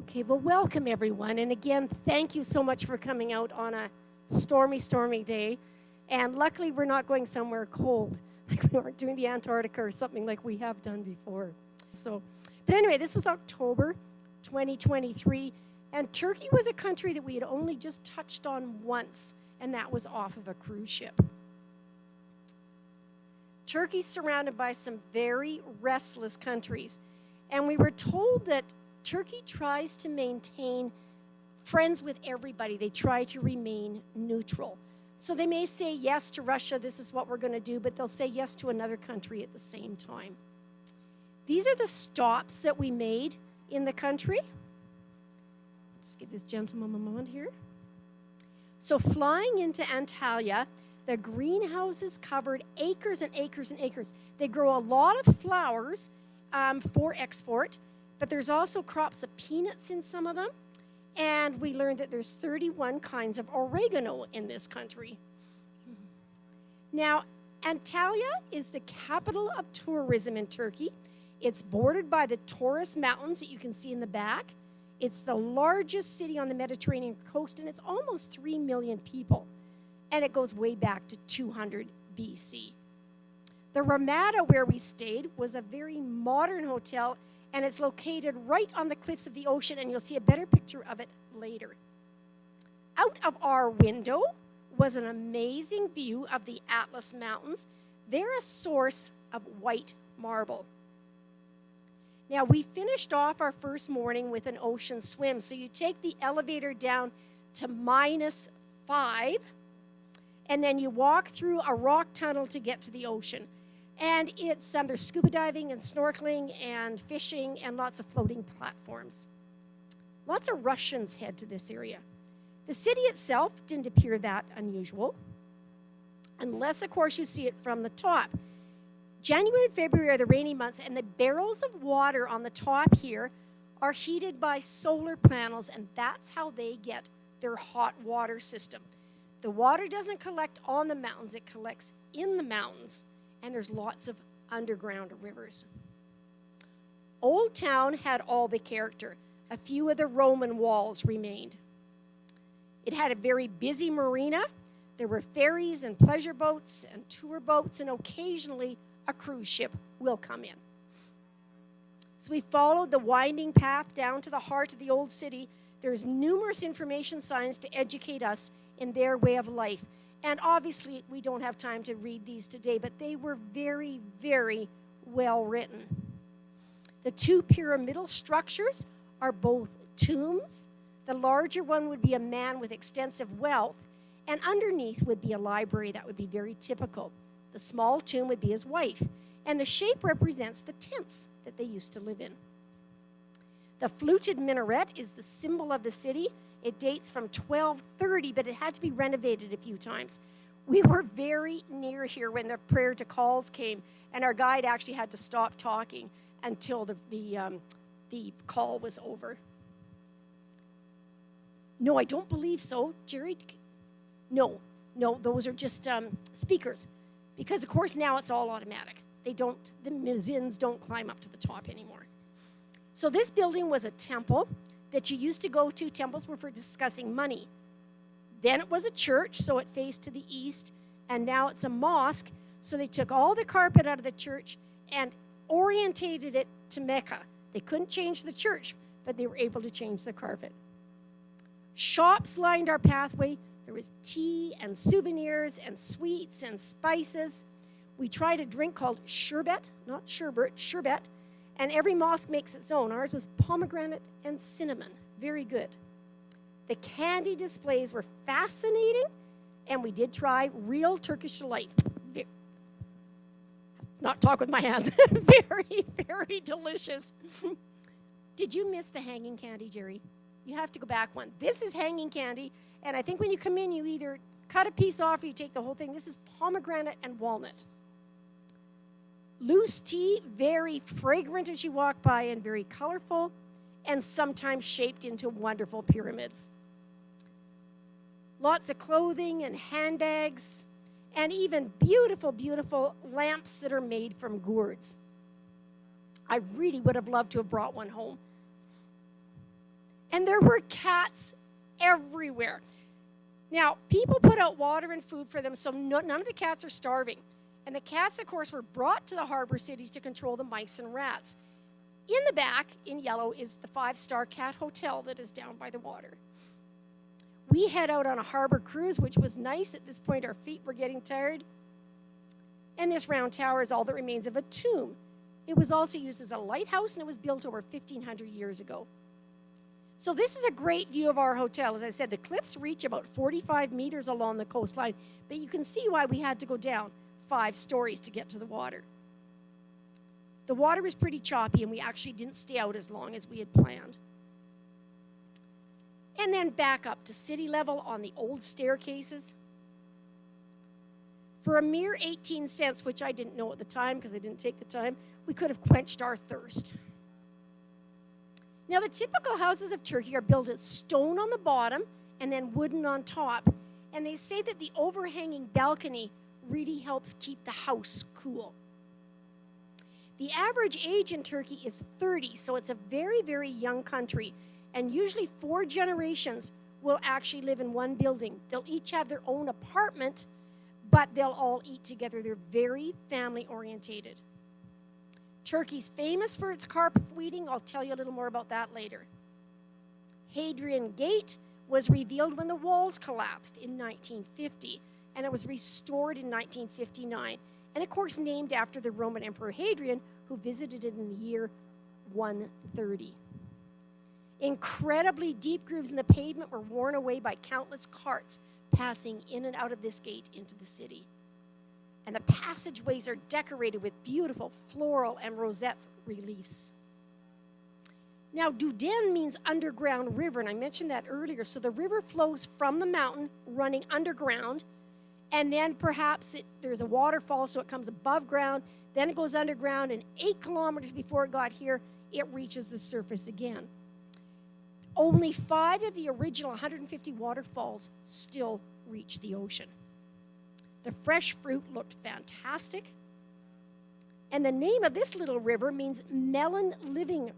Okay, well, welcome everyone. And again, thank you so much for coming out on a stormy, stormy day. And luckily, we're not going somewhere cold, like we weren't doing the Antarctica or something like we have done before. But anyway, this was October 2023, and Turkey was a country that we had only just touched on once, and that was off of a cruise ship. Turkey's surrounded by some very restless countries, and we were told that Turkey tries to maintain friends with everybody. They try to remain neutral. So they may say yes to Russia, this is what we're going to do, but they'll say yes to another country at the same time. These are the stops that we made in the country. Just give this gentleman a moment here. So flying into Antalya, the greenhouses covered acres and acres and acres. They grow a lot of flowers for export, but there's also crops of peanuts in some of them. And we learned that there's 31 kinds of oregano in this country. Now, Antalya is the capital of tourism in Turkey. It's bordered by the Taurus Mountains that you can see in the back. It's the largest city on the Mediterranean coast, and it's almost 3 million people. And it goes way back to 200 BC. The Ramada, where we stayed, was a very modern hotel, and it's located right on the cliffs of the ocean, and you'll see a better picture of it later. Out of our window was an amazing view of the Atlas Mountains. They're a source of white marble. Now, we finished off our first morning with an ocean swim. So you take the elevator down to -5, and then you walk through a rock tunnel to get to the ocean. And it's there's scuba diving and snorkeling and fishing and lots of floating platforms. Lots of Russians head to this area. The city itself didn't appear that unusual, unless, of course, you see it from the top. January and February are the rainy months, and the barrels of water on the top here are heated by solar panels, and that's how they get their hot water system. The water doesn't collect on the mountains, it collects in the mountains, and there's lots of underground rivers. Old Town had all the character. A few of the Roman walls remained. It had a very busy marina. There were ferries and pleasure boats and tour boats, and occasionally a cruise ship will come in. So we followed the winding path down to the heart of the old city. There's numerous information signs to educate us in their way of life. And obviously, we don't have time to read these today, but they were very, very well written. The two pyramidal structures are both tombs. The larger one would be a man with extensive wealth, and underneath would be a library. That would be very typical. The small tomb would be his wife, and the shape represents the tents that they used to live in. The fluted minaret is the symbol of the city. It dates from 1230, but it had to be renovated a few times. We were very near here when the prayer to calls came, and our guide actually had to stop talking until the call was over. No, I don't believe so. Jerry? No, those are just speakers. Because, of course, now it's all automatic. The muezzins don't climb up to the top anymore. So this building was a temple that you used to go to. Temples were for discussing money. Then it was a church, so it faced to the east, and now it's a mosque. So they took all the carpet out of the church and orientated it to Mecca. They couldn't change the church, but they were able to change the carpet. Shops lined our pathway. There was tea and souvenirs and sweets and spices. We tried a drink called sherbet, not sherbet, sherbet, and every mosque makes its own. Ours was pomegranate and cinnamon. Very good. The candy displays were fascinating, and we did try real Turkish delight. Not talk with my hands. Very, very delicious. Did you miss the hanging candy, Jerry? You have to go back one. This is hanging candy, and I think when you come in, you either cut a piece off or you take the whole thing. This is pomegranate and walnut. Loose tea, very fragrant as you walk by and very colorful, and sometimes shaped into wonderful pyramids. Lots of clothing and handbags, and even beautiful, beautiful lamps that are made from gourds. I really would have loved to have brought one home. And there were cats everywhere. Now, people put out water and food for them, so none of the cats are starving. And the cats, of course, were brought to the harbor cities to control the mice and rats. In the back, in yellow, is the 5-star cat hotel that is down by the water. We head out on a harbor cruise, which was nice. At this point, our feet were getting tired. And this round tower is all that remains of a tomb. It was also used as a lighthouse, and it was built over 1,500 years ago. So this is a great view of our hotel. As I said, the cliffs reach about 45 meters along the coastline, but you can see why we had to go down 5 stories to get to the water. The water was pretty choppy, and we actually didn't stay out as long as we had planned. And then back up to city level on the old staircases. For a mere 18 cents, which I didn't know at the time because I didn't take the time, we could have quenched our thirst. Now, the typical houses of Turkey are built of stone on the bottom and then wooden on top. And they say that the overhanging balcony really helps keep the house cool. The average age in Turkey is 30, so it's a very, very young country. And usually 4 generations will actually live in one building. They'll each have their own apartment, but they'll all eat together. They're very family-orientated. Turkey's famous for its carpet weaving. I'll tell you a little more about that later. Hadrian Gate was revealed when the walls collapsed in 1950, and it was restored in 1959. And of course, named after the Roman Emperor Hadrian, who visited it in the year 130. Incredibly deep grooves in the pavement were worn away by countless carts passing in and out of this gate into the city. And the passageways are decorated with beautiful floral and rosette reliefs. Now, Duden means underground river, and I mentioned that earlier. So the river flows from the mountain, running underground, and then perhaps there's a waterfall, so it comes above ground, then it goes underground, and 8 kilometers before it got here, it reaches the surface again. Only 5 of the original 150 waterfalls still reach the ocean. The fresh fruit looked fantastic. And the name of this little river means melon lifting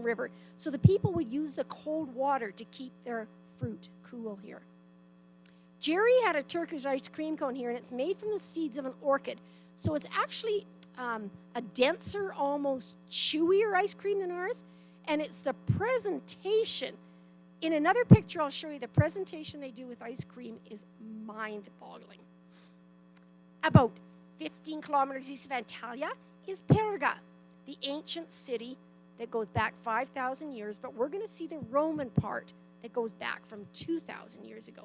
river. So the people would use the cold water to keep their fruit cool here. Gerry had a Turkish ice cream cone here, and it's made from the seeds of an orchid. So it's actually a denser, almost chewier ice cream than ours. And it's the presentation. In another picture, I'll show you the presentation they do with ice cream is mind-boggling. About 15 kilometers east of Antalya is Perga, the ancient city that goes back 5,000 years, but we're going to see the Roman part that goes back from 2,000 years ago.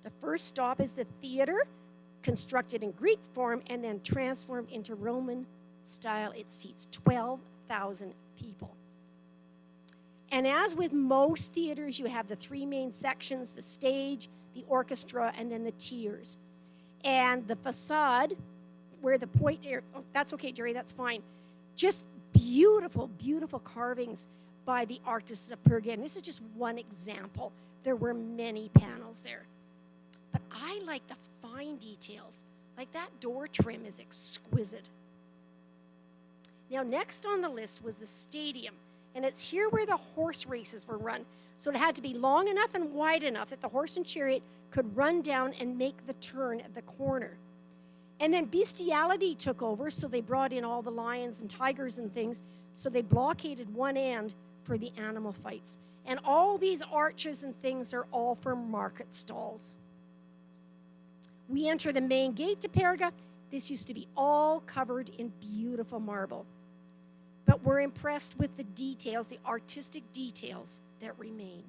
The first stop is the theater, constructed in Greek form and then transformed into Roman style. It seats 12,000 people. And as with most theaters, you have the 3 main sections, the stage, the orchestra, and then the tiers. And the facade, where the point, that's okay, Gerry, that's fine. Just beautiful, beautiful carvings by the artists of Perga. And this is just one example. There were many panels there. But I like the fine details. Like that door trim is exquisite. Now, next on the list was the stadium. And it's here where the horse races were run. So it had to be long enough and wide enough that the horse and chariot could run down and make the turn at the corner. And then bestiality took over, so they brought in all the lions and tigers and things. So they blockaded one end for the animal fights. And all these arches and things are all for market stalls. We enter the main gate to Perga. This used to be all covered in beautiful marble. But we're impressed with the details, the artistic details that remain.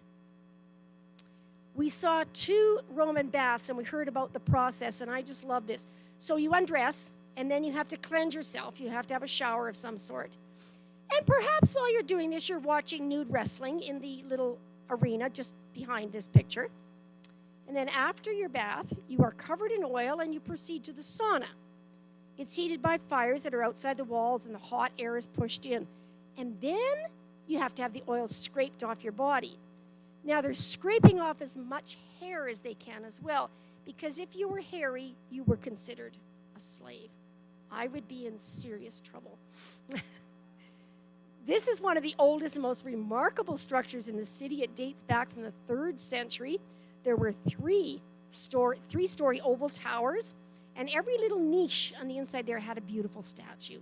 We saw 2 Roman baths, and we heard about the process, and I just love this. So you undress, and then you have to cleanse yourself. You have to have a shower of some sort. And perhaps while you're doing this, you're watching nude wrestling in the little arena just behind this picture. And then after your bath, you are covered in oil, and you proceed to the sauna. It's heated by fires that are outside the walls, and the hot air is pushed in. And then you have to have the oil scraped off your body. Now, they're scraping off as much hair as they can as well, because if you were hairy, you were considered a slave. I would be in serious trouble. This is one of the oldest and most remarkable structures in the city. It dates back from the 3rd century. There were three-story oval towers, and every little niche on the inside there had a beautiful statue.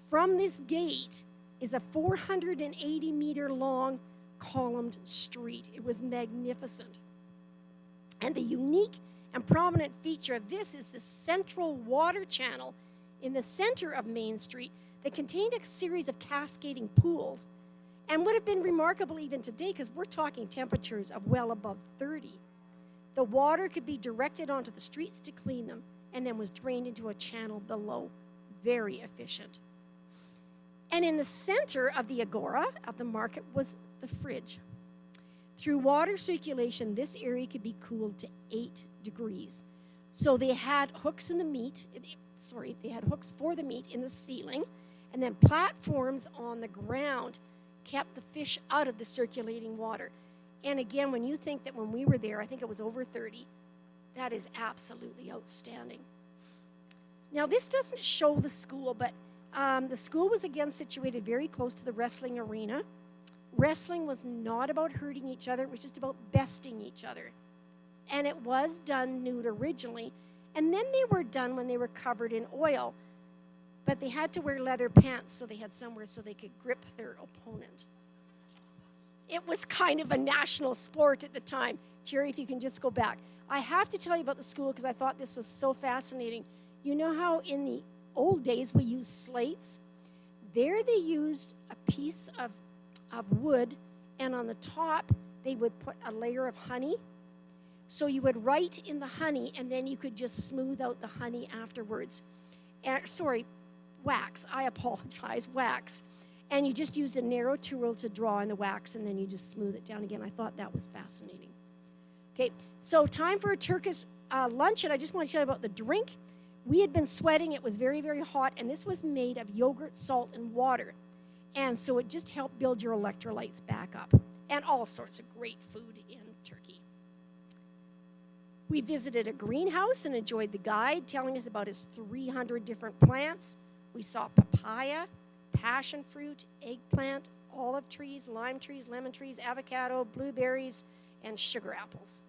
From this gate is a 480-meter long columned street. It was magnificent. And the unique and prominent feature of this is the central water channel in the center of Main Street that contained a series of cascading pools and would have been remarkable even today because we're talking temperatures of well above 30. The water could be directed onto the streets to clean them and then was drained into a channel below. Very efficient. And in the center of the agora of the market was the fridge. Through water circulation, this area could be cooled to 8 degrees. So they had hooks in the meat, they had hooks for the meat in the ceiling, and then platforms on the ground kept the fish out of the circulating water. And again, when you think that when we were there, I think it was over 30, that is absolutely outstanding. Now, this doesn't show the school, but the school was again situated very close to the wrestling arena. Wrestling was not about hurting each other, it was just about besting each other. And it was done nude originally, and then they were done when they were covered in oil. But they had to wear leather pants so they had somewhere so they could grip their opponent. It was kind of a national sport at the time. Gerry, if you can just go back. I have to tell you about the school because I thought this was so fascinating. You know how in the old days we used slates? There they used a piece of wood, and on the top they would put a layer of honey. So you would write in the honey, and then you could just smooth out the honey afterwards. Wax. I apologize, wax. And you just used a narrow tool to draw in the wax, and then you just smooth it down again. I thought that was fascinating. Okay, so time for a Turkish lunch, and I just want to tell you about the drink. We had been sweating. It was very, very hot, and this was made of yogurt, salt, and water. And so it just helped build your electrolytes back up, and all sorts of great food in Turkey. We visited a greenhouse and enjoyed the guide telling us about his 300 different plants. We saw papaya, passion fruit, eggplant, olive trees, lime trees, lemon trees, avocado, blueberries, and sugar apples.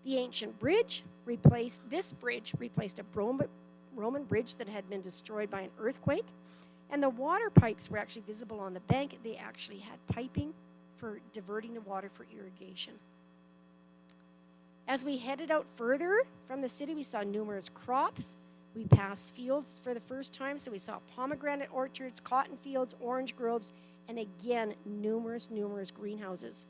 The ancient bridge replaced a Roman bridge that had been destroyed by an earthquake. And the water pipes were actually visible on the bank. They actually had piping for diverting the water for irrigation. As we headed out further from the city, we saw numerous crops. We passed fields for the first time, so we saw pomegranate orchards, cotton fields, orange groves, and again, numerous greenhouses.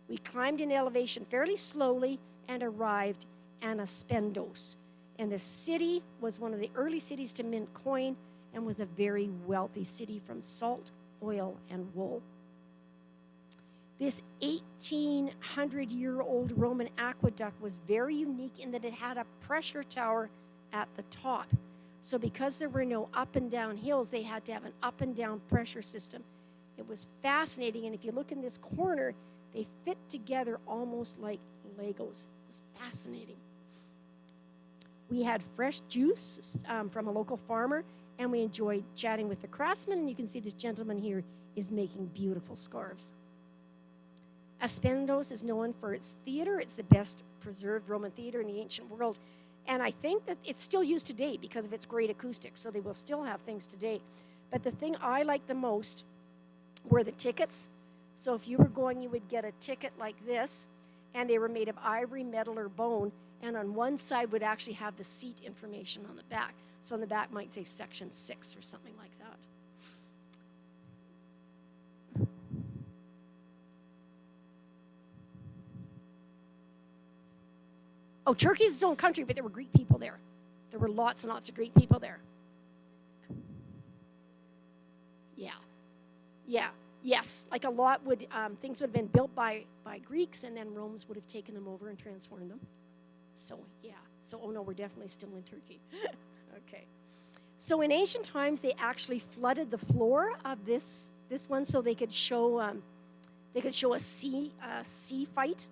We climbed in elevation fairly slowly and arrived at Aspendos. And the city was one of the early cities to mint coin and was a very wealthy city from salt, oil, and wool. This 1,800-year-old Roman aqueduct was very unique in that it had a pressure tower at the top. So because there were no up and down hills, they had to have an up and down pressure system. It was fascinating, and if you look in this corner, they fit together almost like Legos. It was fascinating. We had fresh juice from a local farmer, and we enjoyed chatting with the craftsmen, and you can see this gentleman here is making beautiful scarves. Aspendos is known for its theater. It's the best preserved Roman theater in the ancient world. And I think that it's still used today because of its great acoustics, so they will still have things today. But the thing I liked the most were the tickets. So if you were going, you would get a ticket like this, and they were made of ivory, metal, or bone, and on one side would actually have the seat information on the back. So on the back might say section 6 or something like that. Oh, Turkey is its own country, but there were Greek people there. There were lots and lots of Greek people there. Yes. Like a lot would, things would have been built by Greeks, and then Romans would have taken them over and transformed them. So, we're definitely still in Turkey. Okay. So in ancient times, they actually flooded the floor of this one so they could show a sea fight,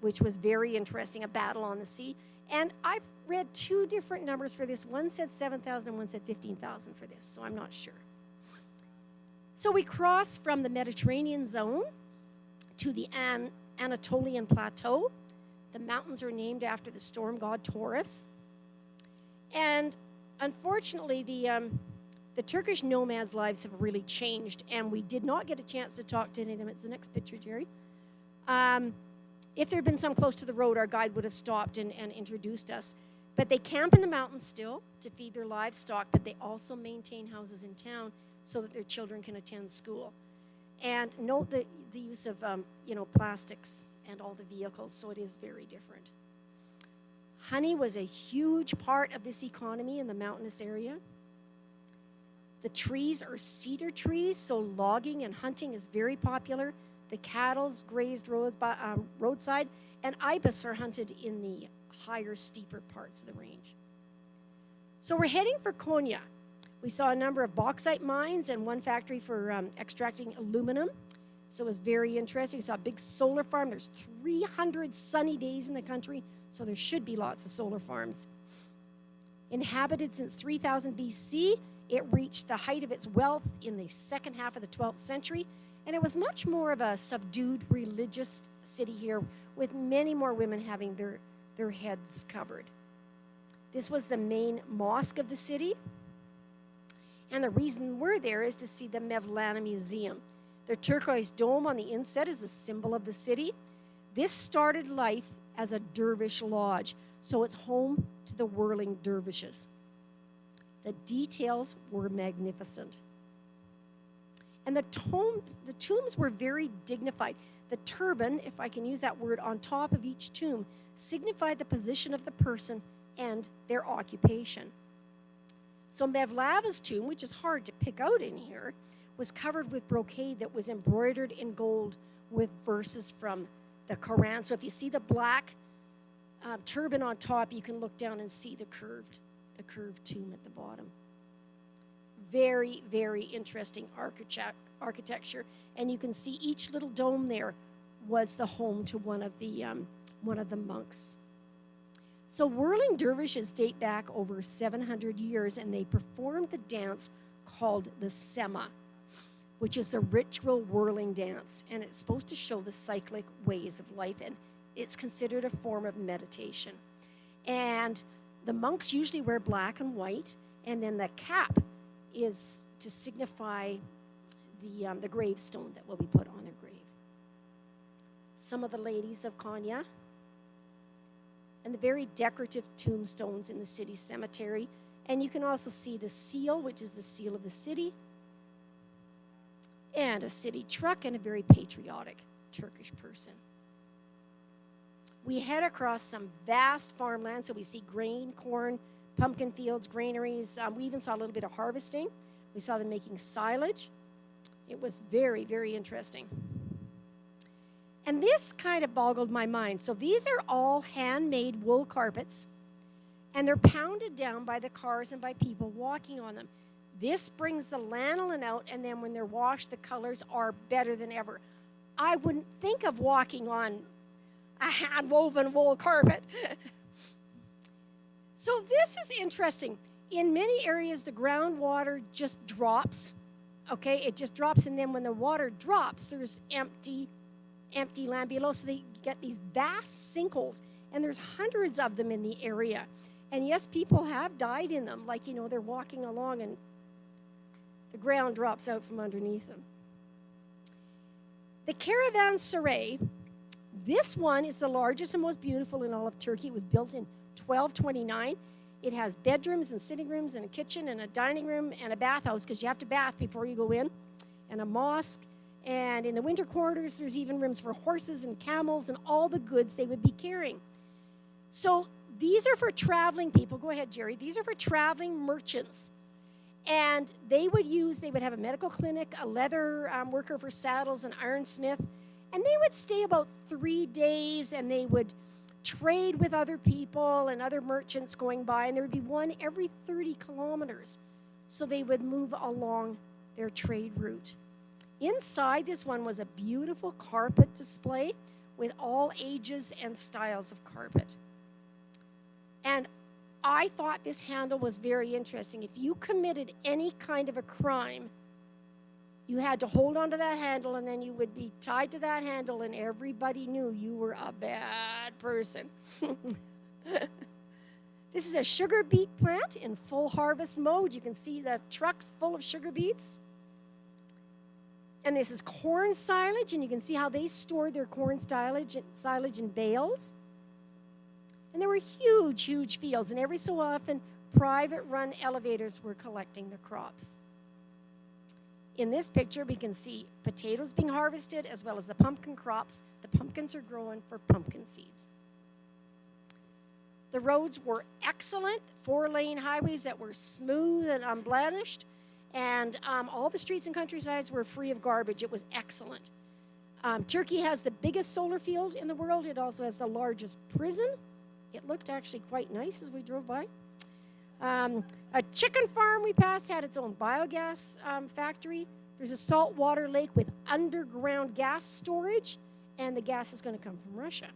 which was very interesting, a battle on the sea. And I read two different numbers for this. One said 7,000 and one said 15,000 for this, so I'm not sure. So we cross from the Mediterranean zone to the Anatolian Plateau. The mountains are named after the storm god Taurus. And unfortunately, the Turkish nomads' lives have really changed, and we did not get a chance to talk to any of them. It's the next picture, Jerry. If there had been some close to the road, our guide would have stopped and introduced us. But they camp in the mountains still to feed their livestock, but they also maintain houses in town so that their children can attend school. And note the use of plastics and all the vehicles, so it is very different. Honey was a huge part of this economy in the mountainous area. The trees are cedar trees, so logging and hunting is very popular. The cattle's grazed roadside, and ibis are hunted in the higher, steeper parts of the range. So we're heading for Konya. We saw a number of bauxite mines and one factory for extracting aluminum. So it was very interesting. We saw a big solar farm. There's 300 sunny days in the country, so there should be lots of solar farms. Inhabited since 3000 BC, it reached the height of its wealth in the second half of the 12th century, and it was much more of a subdued religious city here, with many more women having their heads covered. This was the main mosque of the city, and the reason we're there is to see the Mevlana Museum. The turquoise dome on the inset is the symbol of the city. This started life as a dervish lodge, so it's home to the whirling dervishes. The details were magnificent. And the tombs were very dignified. The turban, if I can use that word, on top of each tomb signified the position of the person and their occupation. So Mevlava's tomb, which is hard to pick out in here, was covered with brocade that was embroidered in gold with verses from the Quran. So if you see the black turban on top, you can look down and see the curved tomb at the bottom. Very, very interesting architecture, and you can see each little dome there was the home to one of the monks. So whirling dervishes date back over 700 years, and they performed the dance called the Sema, which is the ritual whirling dance, and it's supposed to show the cyclic ways of life, and it's considered a form of meditation. And the monks usually wear black and white, and then the cap is to signify the gravestone that will be put on their grave. Some of the ladies of Konya, and the very decorative tombstones in the city cemetery. And you can also see the seal, which is the seal of the city, and a city truck, and a very patriotic Turkish person. We head across some vast farmland, so we see grain, corn, pumpkin fields, granaries. We even saw a little bit of harvesting. We saw them making silage. It was very, very interesting. And this kind of boggled my mind. So these are all handmade wool carpets, and they're pounded down by the cars and by people walking on them. This brings the lanolin out, and then when they're washed, the colors are better than ever. I wouldn't think of walking on a hand-woven wool carpet. So this is interesting. In many areas, the groundwater just drops. Okay, it just drops, and then when the water drops, there's empty land below. So they get these vast sinkholes, and there's hundreds of them in the area. And yes, people have died in them. Like, they're walking along, and the ground drops out from underneath them. The caravanserai, this one is the largest and most beautiful in all of Turkey. It was built in 1229. It has bedrooms and sitting rooms and a kitchen and a dining room and a bathhouse, because you have to bath before you go in, and a mosque. And in the winter quarters, there's even rooms for horses and camels and all the goods they would be carrying. So these are for traveling people. Go ahead, Jerry. These are for traveling merchants. And they would have a medical clinic, a leather worker for saddles, an ironsmith. And they would stay about 3 days, and they would trade with other people and other merchants going by. And there would be one every 30 kilometers. So they would move along their trade route. Inside this one was a beautiful carpet display with all ages and styles of carpet. And I thought this handle was very interesting. If you committed any kind of a crime, you had to hold onto that handle, and then you would be tied to that handle, and everybody knew you were a bad person. This is a sugar beet plant in full harvest mode. You can see the trucks full of sugar beets. And this is corn silage, and you can see how they stored their corn silage in bales. And there were huge, huge fields, and every so often, private-run elevators were collecting the crops. In this picture, we can see potatoes being harvested as well as the pumpkin crops. The pumpkins are growing for pumpkin seeds. The roads were excellent, 4-lane highways that were smooth and unblemished, and all the streets and countrysides were free of garbage. It was excellent. Turkey has the biggest solar field in the world. It also has the largest prison. It looked actually quite nice as we drove by. A chicken farm we passed had its own biogas factory. There's a saltwater lake with underground gas storage, and the gas is going to come from Russia.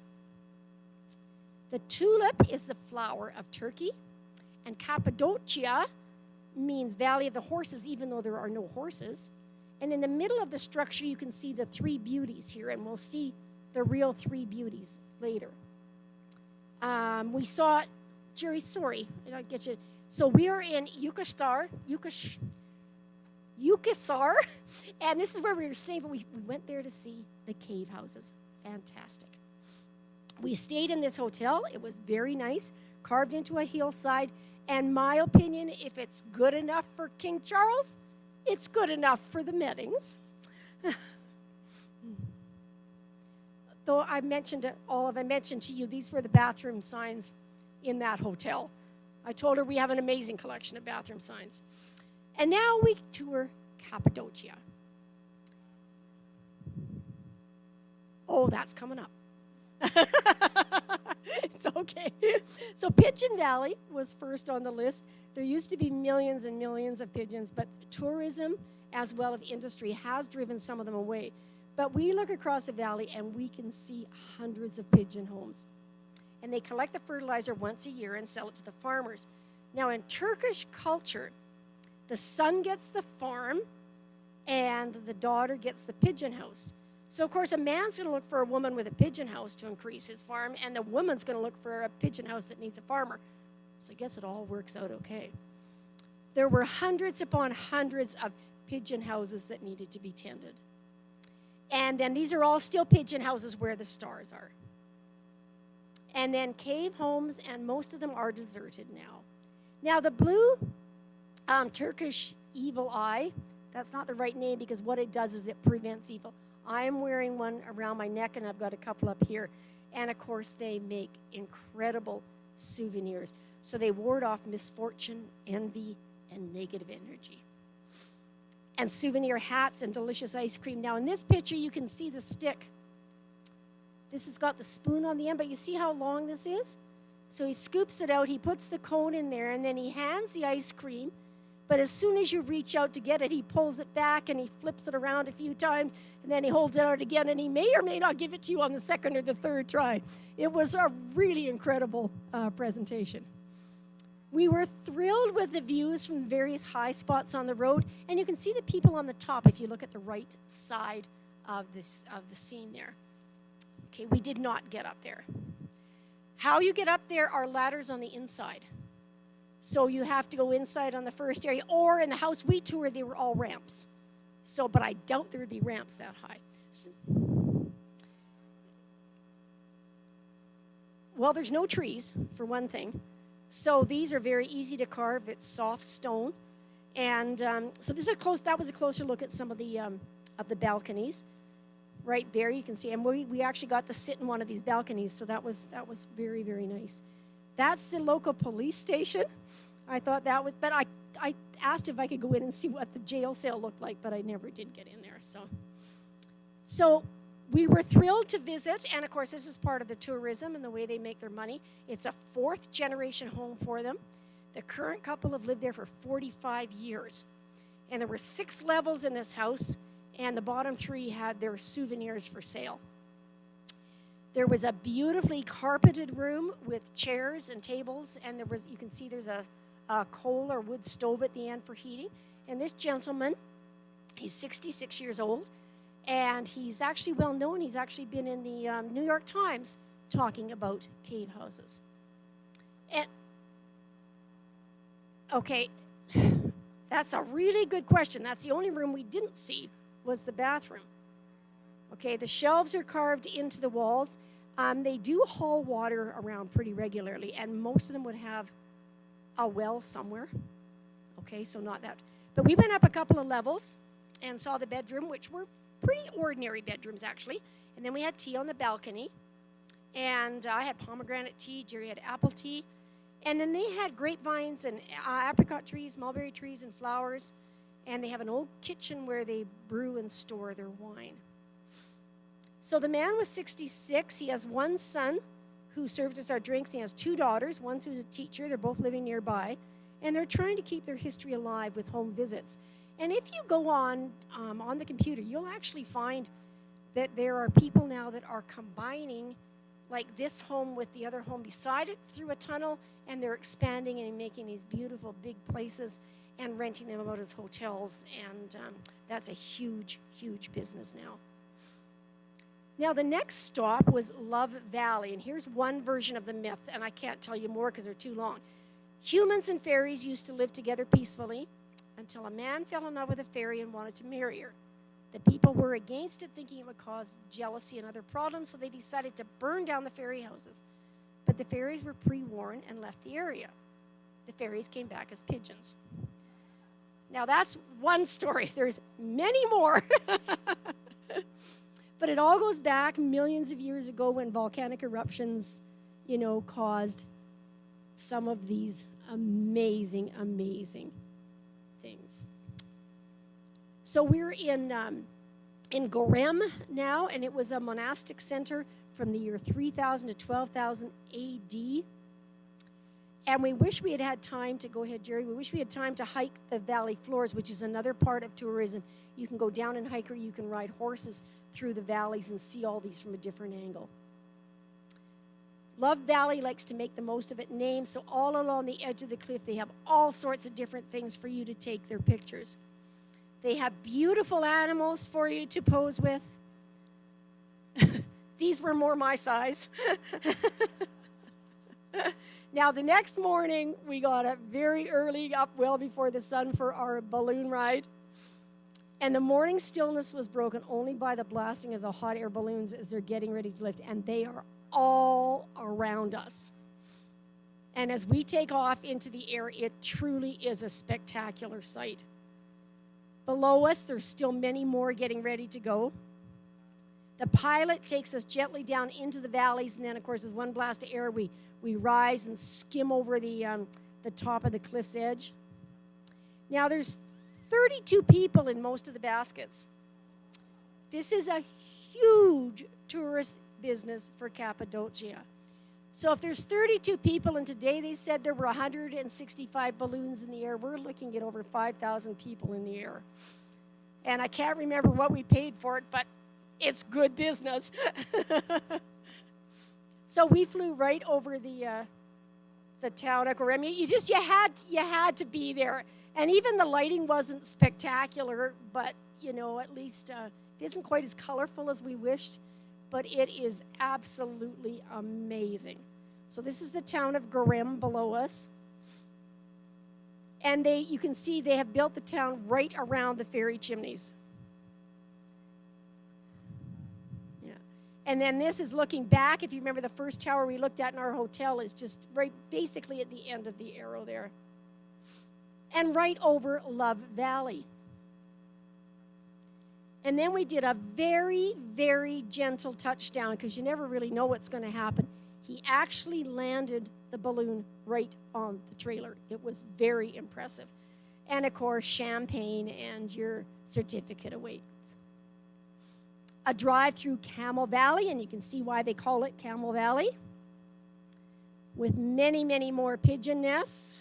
The tulip is the flower of Turkey, and Cappadocia means Valley of the Horses, even though there are no horses. And in the middle of the structure, you can see the 3 beauties here, and we'll see the real 3 beauties later. We saw, Gerry, sorry, I don't get you. So we are in Yukasar, and this is where we were staying, but we went there to see the cave houses. Fantastic. We stayed in this hotel. It was very nice, carved into a hillside, and my opinion, if it's good enough for King Charles, it's good enough for the Meddings. Though I mentioned to you, these were the bathroom signs in that hotel. I told her we have an amazing collection of bathroom signs. And now we tour Cappadocia. Oh, that's coming up. It's okay. So Pigeon Valley was first on the list. There used to be millions and millions of pigeons, but tourism as well as industry has driven some of them away. But we look across the valley and we can see hundreds of pigeon homes. And they collect the fertilizer once a year and sell it to the farmers. Now in Turkish culture, the son gets the farm and the daughter gets the pigeon house. So, of course, a man's going to look for a woman with a pigeon house to increase his farm, and the woman's going to look for a pigeon house that needs a farmer. So I guess it all works out okay. There were hundreds upon hundreds of pigeon houses that needed to be tended. And then these are all still pigeon houses where the stars are. And then cave homes, and most of them are deserted now. Now, the blue Turkish evil eye, that's not the right name because what it does is it prevents evil. I am wearing one around my neck, and I've got a couple up here. And, of course, they make incredible souvenirs. So they ward off misfortune, envy, and negative energy. And souvenir hats and delicious ice cream. Now, in this picture, you can see the stick. This has got the spoon on the end, but you see how long this is? So he scoops it out, he puts the cone in there, and then he hands the ice cream. But as soon as you reach out to get it, he pulls it back and he flips it around a few times, and then he holds it out again, and he may or may not give it to you on the second or the third try. It was a really incredible presentation. We were thrilled with the views from various high spots on the road, and you can see the people on the top if you look at the right side of the scene there. Okay, we did not get up there. How you get up there are ladders on the inside. So you have to go inside on the first area, or in the house we toured, they were all ramps. So, but I doubt there would be ramps that high. Well, there's no trees, for one thing. So these are very easy to carve. It's soft stone. And so this is that was a closer look at some of the balconies. Right there you can see. And we actually got to sit in one of these balconies, so that was very, very nice. That's the local police station. I thought that was, but I asked if I could go in and see what the jail cell looked like, but I never did get in there. So we were thrilled to visit, and of course this is part of the tourism and the way they make their money. It's a 4th generation home for them. The current couple have lived there for 45 years. And there were 6 levels in this house, and the bottom 3 had their souvenirs for sale. There was a beautifully carpeted room with chairs and tables, and you can see there's a coal or wood stove at the end for heating. And this gentleman, he's 66 years old, and he's actually well known. He's actually been in the New York Times talking about cave houses. And okay, that's a really good question. That's the only room we didn't see was the bathroom. Okay, the shelves are carved into the walls. They do haul water around pretty regularly, and most of them would have a well somewhere. Okay, so not that. But we went up a couple of levels and saw the bedroom, which were pretty ordinary bedrooms, actually. And then we had tea on the balcony. And I had pomegranate tea. Gerry had apple tea. And then they had grapevines and apricot trees, mulberry trees, and flowers. And they have an old kitchen where they brew and store their wine. So the man was 66. He has one son who served us our drinks. He has two daughters. One who's a teacher. They're both living nearby. And they're trying to keep their history alive with home visits. And if you go on the computer, you'll actually find that there are people now that are combining like this home with the other home beside it through a tunnel, and they're expanding and making these beautiful big places and renting them out as hotels. And that's a huge, huge business now. Now, the next stop was Love Valley, and here's one version of the myth, and I can't tell you more because they're too long. Humans and fairies used to live together peacefully until a man fell in love with a fairy and wanted to marry her. The people were against it, thinking it would cause jealousy and other problems, so they decided to burn down the fairy houses. But the fairies were pre-warned and left the area. The fairies came back as pigeons. Now, that's one story. There's many more. But it all goes back millions of years ago when volcanic eruptions, caused some of these amazing, amazing things. So we're in Gorem now, and it was a monastic center from the year 3000 to 12,000 AD. And we wish we had time to, go ahead, Gerry, we wish we had time to hike the valley floors, which is another part of tourism. You can go down and hike, or you can ride horses through the valleys and see all these from a different angle. Love Valley likes to make the most of it named, so all along the edge of the cliff, they have all sorts of different things for you to take their pictures. They have beautiful animals for you to pose with. These were more my size. Now, the next morning, we got up very early, up well before the sun for our balloon ride. And the morning stillness was broken only by the blasting of the hot air balloons as they're getting ready to lift. And they are all around us. And as we take off into the air, it truly is a spectacular sight. Below us, there's still many more getting ready to go. The pilot takes us gently down into the valleys, and then, of course, with one blast of air, we rise and skim over the top of the cliff's edge. Now, there's 32 people in most of the baskets. This is a huge tourist business for Cappadocia. So if there's 32 people, and today they said there were 165 balloons in the air, we're looking at over 5,000 people in the air. And I can't remember what we paid for it, but it's good business. So we flew right over the town of Gorem. You had to be there. And even the lighting wasn't spectacular, but, at least it isn't quite as colorful as we wished, but it is absolutely amazing. So this is the town of Gorem below us. And you can see they have built the town right around the fairy chimneys. Yeah. And then this is looking back. If you remember, the first tower we looked at in our hotel is just right basically at the end of the arrow there. And right over Love Valley. And then we did a very, very gentle touchdown, because you never really know what's going to happen. He actually landed the balloon right on the trailer. It was very impressive. And, of course, champagne and your certificate awaits. A drive through Camel Valley, and you can see why they call it Camel Valley, with many, many more pigeon nests.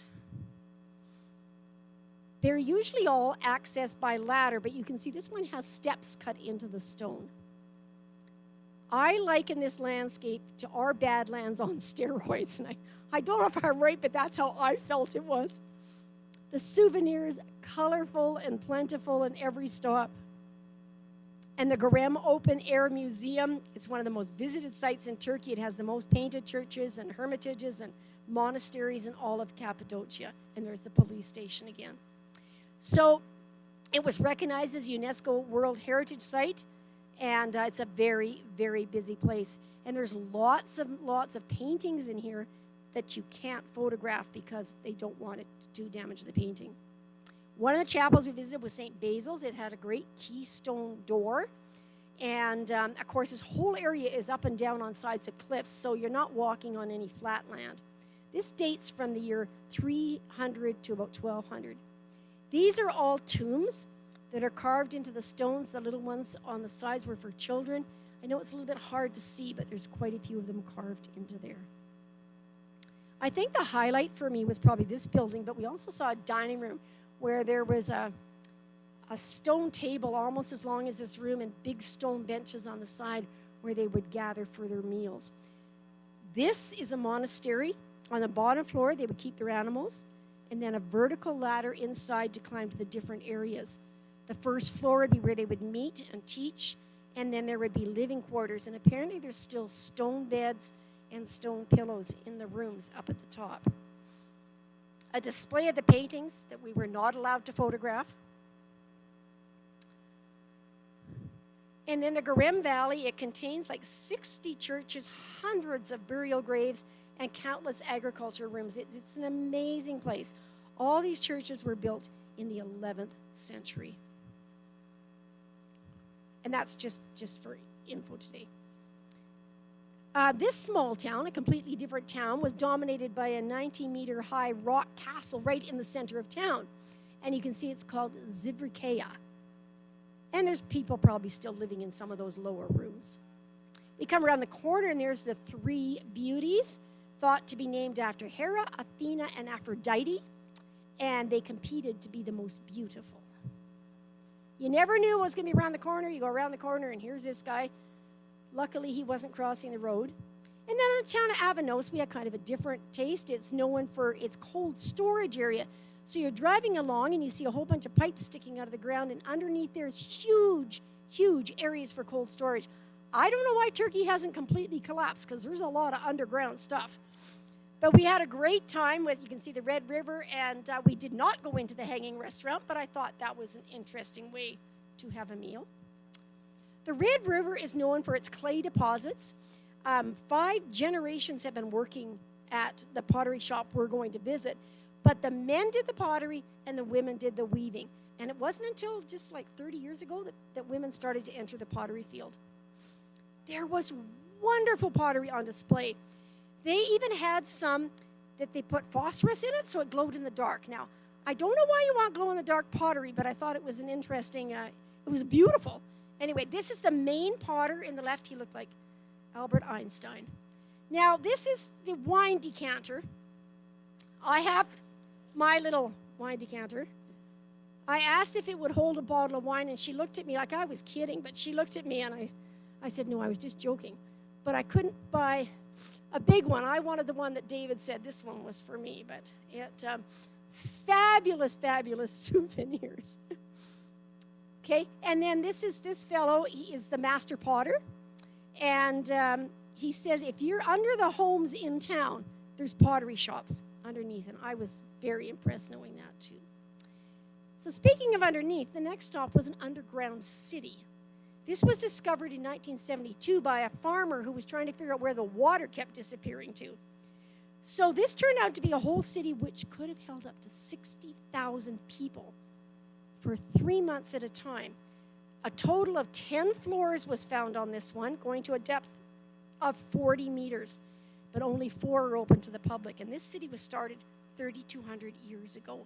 They're usually all accessed by ladder, but you can see this one has steps cut into the stone. I liken this landscape to our Badlands on steroids. And I don't know if I'm right, but that's how I felt it was. The souvenirs, colorful and plentiful in every stop. And the Garem Open Air Museum, it's one of the most visited sites in Turkey. It has the most painted churches and hermitages and monasteries in all of Cappadocia. And there's the police station again. So it was recognized as a UNESCO World Heritage Site, and it's a very, very busy place. And there's lots of paintings in here that you can't photograph because they don't want it to damage the painting. One of the chapels we visited was St. Basil's. It had a great keystone door. And, of course, this whole area is up and down on sides of cliffs, so you're not walking on any flat land. This dates from the year 300 to about 1200. These are all tombs that are carved into the stones. The little ones on the sides were for children. I know it's a little bit hard to see, but there's quite a few of them carved into there. I think the highlight for me was probably this building, but we also saw a dining room where there was a stone table almost as long as this room and big stone benches on the side where they would gather for their meals. This is a monastery. On the bottom floor, they would keep their animals, and then a vertical ladder inside to climb to the different areas. The first floor would be where they would meet and teach, and then there would be living quarters. And apparently there's still stone beds and stone pillows in the rooms up at the top. A display of the paintings that we were not allowed to photograph. And then the Garem Valley, it contains like 60 churches, hundreds of burial graves, and countless agriculture rooms. It's an amazing place. All these churches were built in the 11th century. And that's just for info today. This small town, a completely different town, was dominated by a 90-meter high rock castle right in the center of town. And you can see it's called Zivrikaya. And there's people probably still living in some of those lower rooms. We come around the corner and there's the three beauties, thought to be named after Hera, Athena, and Aphrodite. And they competed to be the most beautiful. You never knew it was going to be around the corner. You go around the corner and here's this guy. Luckily, he wasn't crossing the road. And then in the town of Avanos, we had kind of a different taste. It's known for its cold storage area. So you're driving along and you see a whole bunch of pipes sticking out of the ground, and underneath there's huge, huge areas for cold storage. I don't know why Turkey hasn't completely collapsed, because there's a lot of underground stuff. But we had a great time with, you can see the Red River, and we did not go into the hanging restaurant, but I thought that was an interesting way to have a meal. The Red River is known for its clay deposits. 5 generations have been working at the pottery shop we're going to visit. But the men did the pottery and the women did the weaving. And it wasn't until just like 30 years ago that women started to enter the pottery field. There was wonderful pottery on display. They even had some that they put phosphorus in it so it glowed in the dark. Now, I don't know why you want glow-in-the-dark pottery, but I thought it was an interesting, it was beautiful. Anyway, this is the main potter in the left. He looked like Albert Einstein. Now, this is the wine decanter. I have my little wine decanter. I asked if it would hold a bottle of wine, and she looked at me like I was kidding, but she looked at me, and I said, no, I was just joking. But I couldn't buy a big one. I wanted the one that David said this one was for me, but it, fabulous, fabulous souvenirs. Okay, and then this fellow, he is the master potter, and he says if you're under the homes in town, there's pottery shops underneath, and I was very impressed knowing that too. So speaking of underneath, the next stop was an underground city. This was discovered in 1972 by a farmer who was trying to figure out where the water kept disappearing to. So this turned out to be a whole city which could have held up to 60,000 people for 3 months at a time. A total of 10 floors was found on this one, going to a depth of 40 meters. But only 4 are open to the public. And this city was started 3,200 years ago.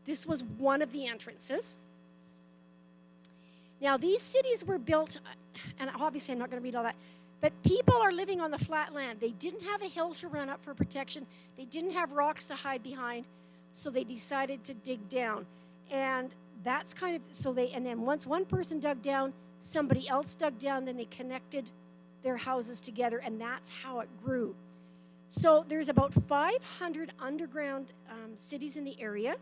This was one of the entrances. Now, these cities were built, and obviously I'm not going to read all that, but people are living on the flat land. They didn't have a hill to run up for protection. They didn't have rocks to hide behind, so they decided to dig down. And that's kind of, and then once one person dug down, somebody else dug down, then they connected their houses together, and that's how it grew. So there's about 500 underground cities in the area,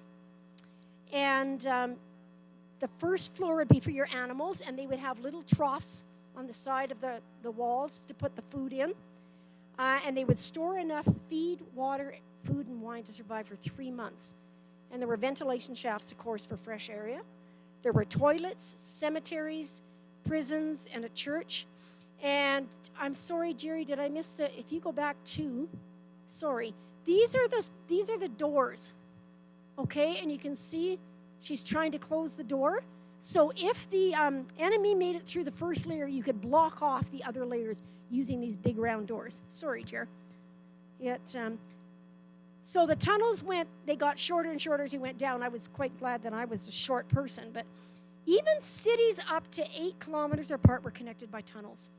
and the first floor would be for your animals, and they would have little troughs on the side of the walls to put the food in, and they would store enough feed, water, food, and wine to survive for 3 months. And there were ventilation shafts, of course, for fresh area. There were toilets, cemeteries, prisons, and a church. And I'm sorry, Gerry, did I miss if you go back to, sorry, these are the doors, okay? And you can see she's trying to close the door. So if the enemy made it through the first layer, you could block off the other layers using these big round doors. Sorry, Gerry. So the tunnels they got shorter and shorter as he went down. I was quite glad that I was a short person, but even cities up to 8 kilometers apart were connected by tunnels.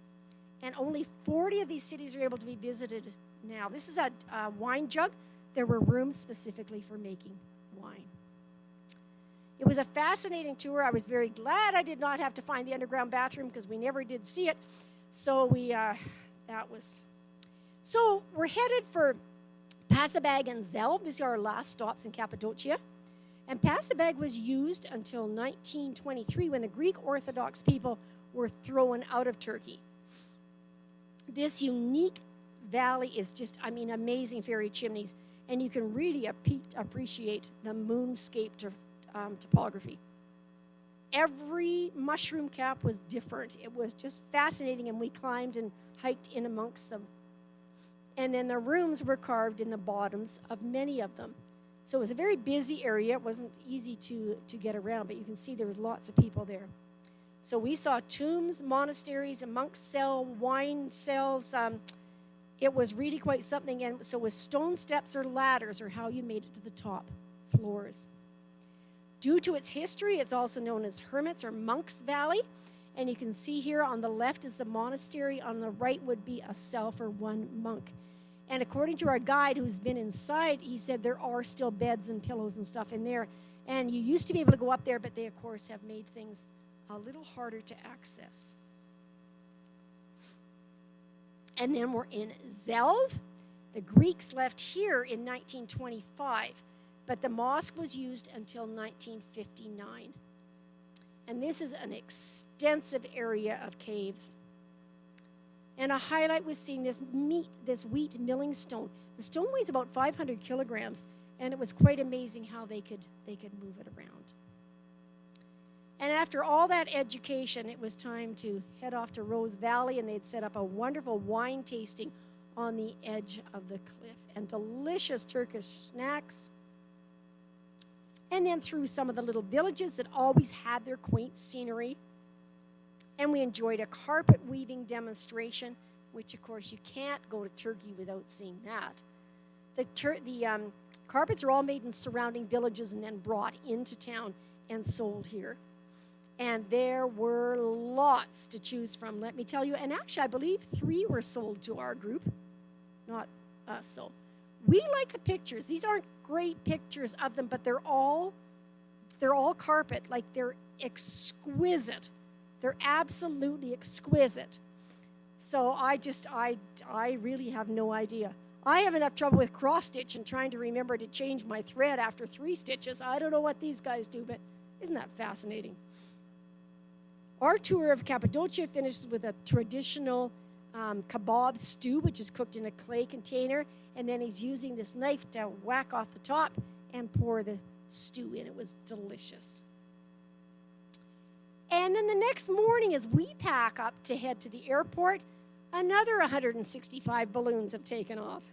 And only 40 of these cities are able to be visited now. This is a wine jug. There were rooms specifically for making wine. It was a fascinating tour. I was very glad I did not have to find the underground bathroom because we never did see it. So So we're headed for Pasebag and Zelv. These are our last stops in Cappadocia. And Pasebag was used until 1923 when the Greek Orthodox people were thrown out of Turkey. This unique valley is just, amazing fairy chimneys, and you can really appreciate the moonscape topography. Every mushroom cap was different. It was just fascinating, and we climbed and hiked in amongst them. And then the rooms were carved in the bottoms of many of them. So it was a very busy area. It wasn't easy to get around, but you can see there was lots of people there. So we saw tombs, monasteries, a monk's cell, wine cells. It was really quite something. And so with stone steps or ladders or how you made it to the top floors. Due to its history, it's also known as Hermit's or Monk's Valley. And you can see here on the left is the monastery. On the right would be a cell for one monk. And according to our guide who's been inside, he said there are still beds and pillows and stuff in there. And you used to be able to go up there, but they, of course, have made things a little harder to access. And then we're in Zelv. The Greeks left here in 1925, but the mosque was used until 1959. And this is an extensive area of caves. And a highlight was seeing this wheat milling stone. The stone weighs about 500 kilograms, and it was quite amazing how they could move it around. And after all that education, it was time to head off to Rose Valley, and they'd set up a wonderful wine tasting on the edge of the cliff, and delicious Turkish snacks. And then through some of the little villages that always had their quaint scenery. And we enjoyed a carpet weaving demonstration, which of course you can't go to Turkey without seeing that. The carpets are all made in surrounding villages and then brought into town and sold here. And there were lots to choose from, let me tell you. And actually, I believe 3 were sold to our group, not us. So we like the pictures. These aren't great pictures of them, but they're all carpet. Like, they're exquisite. They're absolutely exquisite. So I really have no idea. I have enough trouble with cross stitch and trying to remember to change my thread after 3 stitches. I don't know what these guys do, but isn't that fascinating? Our tour of Cappadocia finishes with a traditional kebab stew, which is cooked in a clay container, and then he's using this knife to whack off the top and pour the stew in. It was delicious. And then the next morning, as we pack up to head to the airport, another 165 balloons have taken off.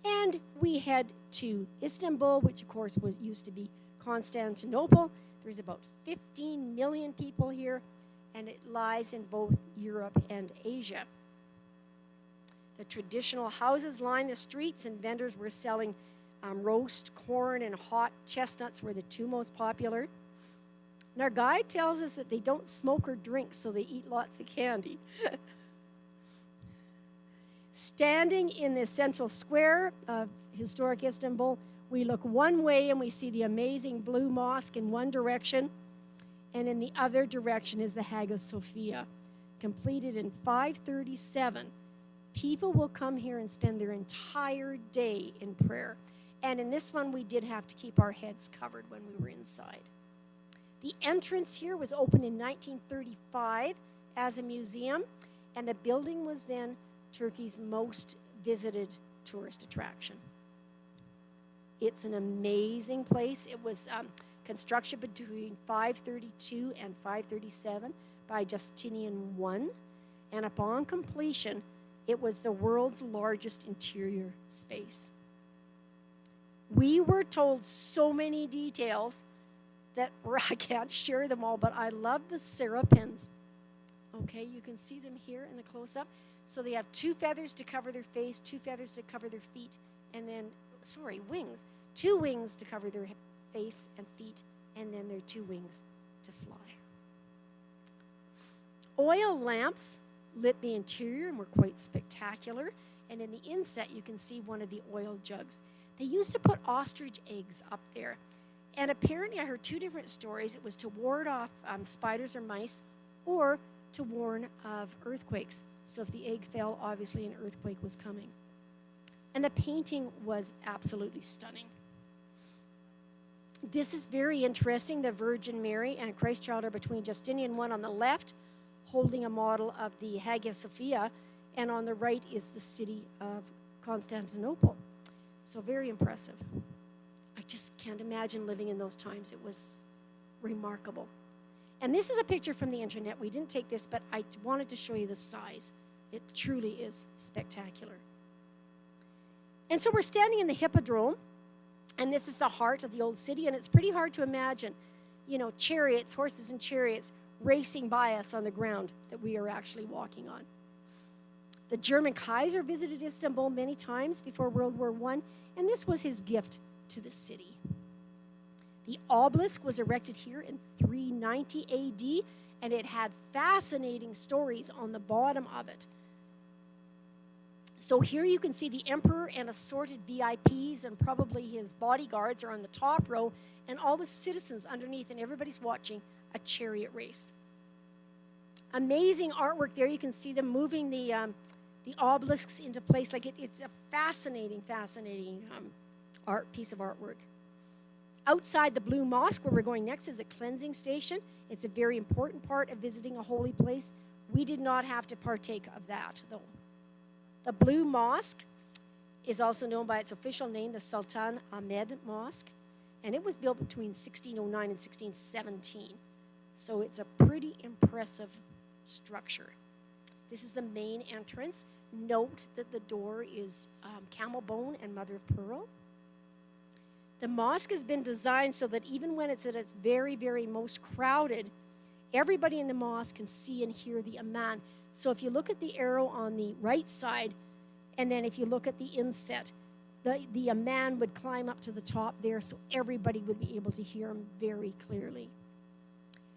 And we head to Istanbul, which of course used to be Constantinople. There's about 15 million people here, and it lies in both Europe and Asia. The traditional houses line the streets, and vendors were selling roast corn and hot chestnuts were the 2 most popular. And our guide tells us that they don't smoke or drink, so they eat lots of candy. Standing in the central square of historic Istanbul We look one way and we see the amazing blue mosque in one direction, and in the other direction is the Hagia Sophia, completed in 537. People will come here and spend their entire day in prayer. And in this one, we did have to keep our heads covered when we were inside. The entrance here was opened in 1935 as a museum, and the building was then Turkey's most visited tourist attraction. It's an amazing place. It was construction between 532 and 537 by Justinian I, and upon completion, it was the world's largest interior space. We were told so many details that I can't share them all, but I love the serapins. Okay, you can see them here in the close-up. So they have 2 feathers to cover their face, 2 feathers to cover their feet, and then, wings. 2 wings to cover their face and feet, and then their 2 wings to fly. Oil lamps lit the interior and were quite spectacular. And in the inset, you can see one of the oil jugs. They used to put ostrich eggs up there. And apparently, I heard 2 different stories. It was to ward off spiders or mice, or to warn of earthquakes. So if the egg fell, obviously an earthquake was coming. And the painting was absolutely stunning. This is very interesting. The Virgin Mary and Christ Child are between Justinian I on the left, holding a model of the Hagia Sophia, and on the right is the city of Constantinople. So very impressive. I just can't imagine living in those times. It was remarkable. And this is a picture from the internet. We didn't take this, but I wanted to show you the size. It truly is spectacular. And so we're standing in the Hippodrome, and this is the heart of the old city, and it's pretty hard to imagine, chariots, horses and chariots racing by us on the ground that we are actually walking on. The German Kaiser visited Istanbul many times before World War I, and this was his gift to the city. The obelisk was erected here in 390 AD, and it had fascinating stories on the bottom of it. So here you can see the emperor and assorted VIPs and probably his bodyguards are on the top row, and all the citizens underneath, and everybody's watching a chariot race. Amazing artwork there. You can see them moving the obelisks into place. It's a fascinating piece of artwork. Outside the Blue Mosque, where we're going next, is a cleansing station. It's a very important part of visiting a holy place. We did not have to partake of that, though. The Blue Mosque is also known by its official name, the Sultan Ahmed Mosque, and it was built between 1609 and 1617. So it's a pretty impressive structure. This is the main entrance. Note that the door is camel bone and mother of pearl. The mosque has been designed so that even when it's at its very, very most crowded, everybody in the mosque can see and hear the Aman. So if you look at the arrow on the right side, and then if you look at the inset, the Aman would climb up to the top there so everybody would be able to hear him very clearly.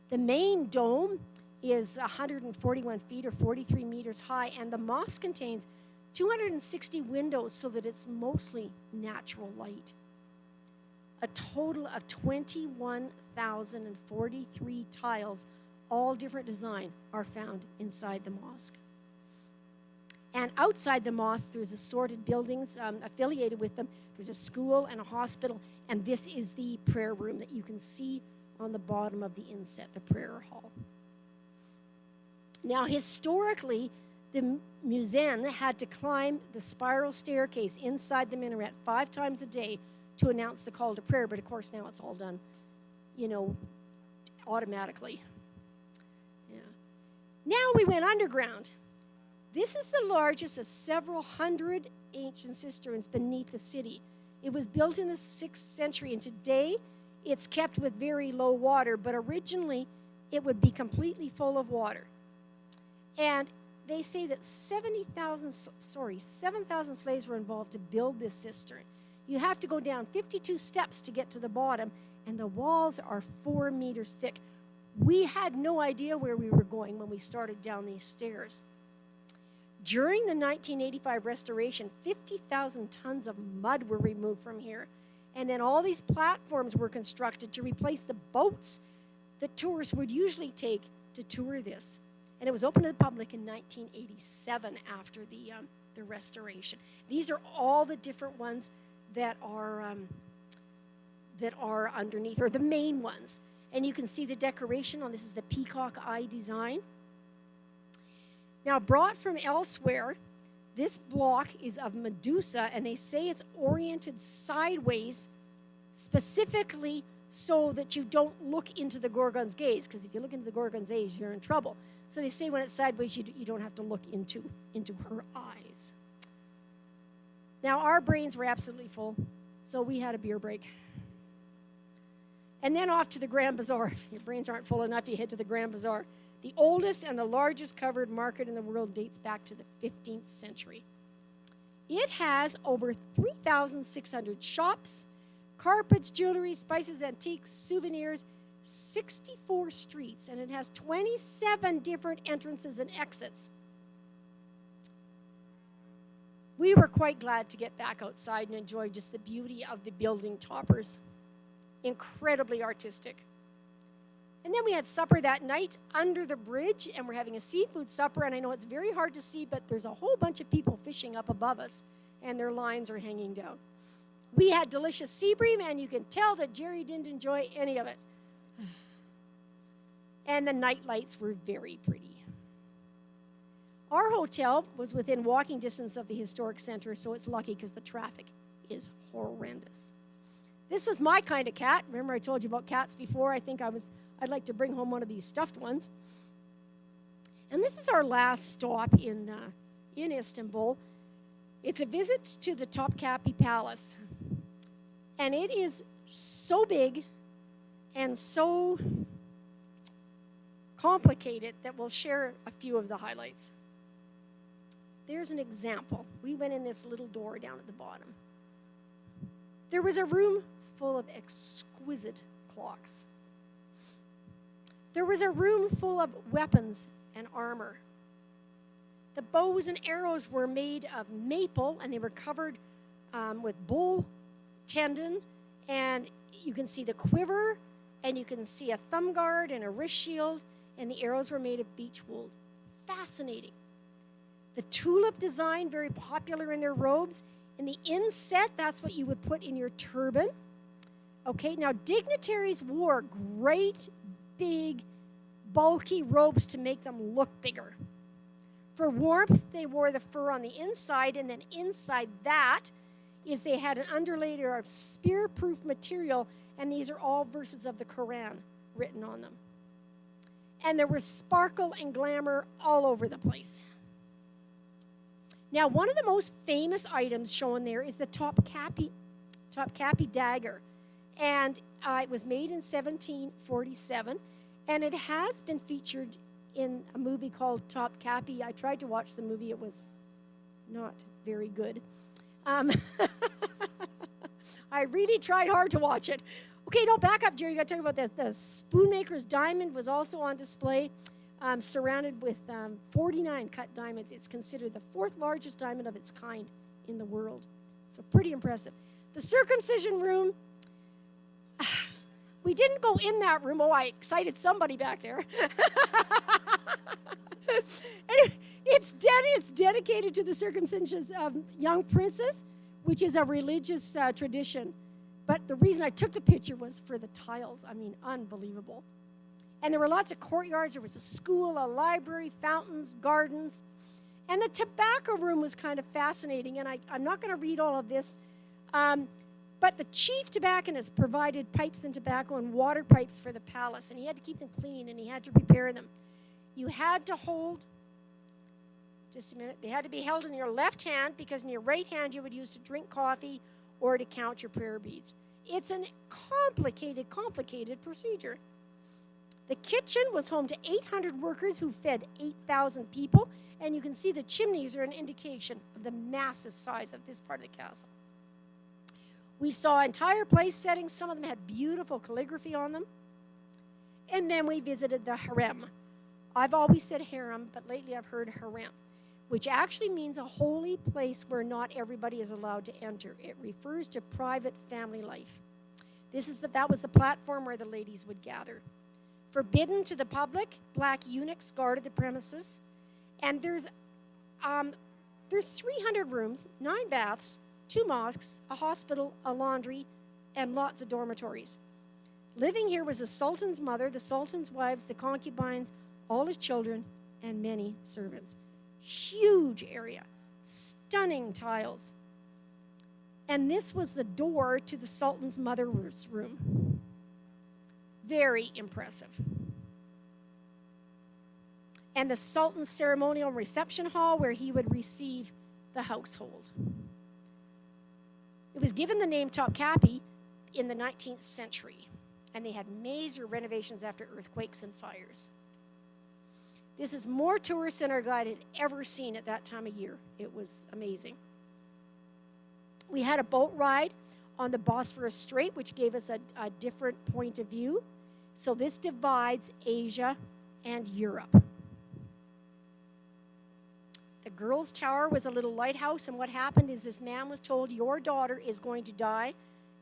The main dome is 141 feet or 43 meters high, and the mosque contains 260 windows so that it's mostly natural light. A total of 21,043 tiles, all different design, are found inside the mosque. And outside the mosque, there's assorted buildings affiliated with them. There's a school and a hospital, and this is the prayer room that you can see on the bottom of the inset, the prayer hall. Now, historically, the muezzin had to climb the spiral staircase inside the minaret 5 times a day to announce the call to prayer, but of course now it's all done, automatically. Yeah. Now we went underground. This is the largest of several hundred ancient cisterns beneath the city. It was built in the 6th century, and today it's kept with very low water, but originally it would be completely full of water. And they say that 7,000 slaves were involved to build this cistern. You have to go down 52 steps to get to the bottom, and the walls are 4 meters thick. We had no idea where we were going when we started down these stairs. During the 1985 restoration, 50,000 tons of mud were removed from here, And then all these platforms were constructed to replace the boats that tourists would usually take to tour this. And it was opened to the public in 1987 after the restoration. These are all the different ones that are underneath, or the main ones. And you can see the decoration on this is the peacock eye design. Now, brought from elsewhere, this block is of Medusa, and they say it's oriented sideways specifically so that you don't look into the Gorgon's gaze, because if you look into the Gorgon's gaze, you're in trouble. So they say when it's sideways, you don't have to look into her eyes. Now, our brains were absolutely full, so we had a beer break. And then off to the Grand Bazaar. If your brains aren't full enough, you head to the Grand Bazaar. The oldest and the largest covered market in the world dates back to the 15th century. It has over 3,600 shops, carpets, jewelry, spices, antiques, souvenirs, 64 streets, and it has 27 different entrances and exits. We were quite glad to get back outside and enjoy just the beauty of the building toppers. Incredibly artistic. And then we had supper that night under the bridge, and we're having a seafood supper, and I know it's very hard to see, but there's a whole bunch of people fishing up above us, and their lines are hanging down. We had delicious sea bream, and you can tell that Gerry didn't enjoy any of it. And the night lights were very pretty. Our hotel was within walking distance of the historic center, so it's lucky because the traffic is horrendous. This was my kind of cat. Remember I told you about cats before? I think I'd like to bring home one of these stuffed ones. And this is our last stop in Istanbul. It's a visit to the Topkapi Palace. And it is so big and so complicated that we'll share a few of the highlights. There's an example. We went in this little door down at the bottom. There was a room full of exquisite clocks. There was a room full of weapons and armor. The bows and arrows were made of maple, and they were covered with bull tendon, and you can see the quiver, and you can see a thumb guard and a wrist shield, and the arrows were made of beech wool. Fascinating. The tulip design, very popular in their robes. In the inset, that's what you would put in your turban. Okay, now dignitaries wore great, big, bulky robes to make them look bigger. For warmth, they wore the fur on the inside, and then inside that is they had an underlayer of spear-proof material, and these are all verses of the Quran written on them. And there was sparkle and glamour all over the place. Now, one of the most famous items shown there is the Topkapi dagger. And it was made in 1747, and it has been featured in a movie called Topkapi. I tried to watch the movie. It was not very good. I really tried hard to watch it. Okay, no, back up, Gerry. You got to talk about this. The spoonmaker's diamond was also on display, surrounded with 49 cut diamonds. It's considered the fourth largest diamond of its kind in the world. So pretty impressive. The circumcision room, we didn't go in that room. Oh, I excited somebody back there. Anyway, it's dedicated to the circumcision of young princes, which is a religious tradition. But the reason I took the picture was for the tiles. I mean, unbelievable. And there were lots of courtyards. There was a school, a library, fountains, gardens. And the tobacco room was kind of fascinating. And I'm not going to read all of this. But the chief tobacconist provided pipes and tobacco and water pipes for the palace. And he had to keep them clean, and he had to prepare them. You had to hold, just a minute, they had to be held in your left hand, because in your right hand you would use to drink coffee or to count your prayer beads. It's a complicated procedure. The kitchen was home to 800 workers who fed 8,000 people, and you can see the chimneys are an indication of the massive size of this part of the castle. We saw entire place settings. Some of them had beautiful calligraphy on them. And then we visited the harem. I've always said harem, but lately I've heard harem. which actually means a holy place where not everybody is allowed to enter. It refers to private family life. That was the platform where the ladies would gather. Forbidden to the public, black eunuchs guarded the premises. And there's 300 rooms, 9 baths, 2 mosques, a hospital, a laundry, and lots of dormitories. Living here was the Sultan's mother, the Sultan's wives, the concubines, all his children, and many servants. Huge area, stunning tiles. And this was the door to the Sultan's mother's room. Very impressive. And the Sultan's ceremonial reception hall where he would receive the household. It was given the name Topkapi in the 19th century, and they had major renovations after earthquakes and fires. This is more tourists than our guide had ever seen at that time of year. It was amazing. We had a boat ride on the Bosphorus Strait, which gave us a different point of view. So this divides Asia and Europe. The girls' tower was a little lighthouse, and what happened is this man was told, your daughter is going to die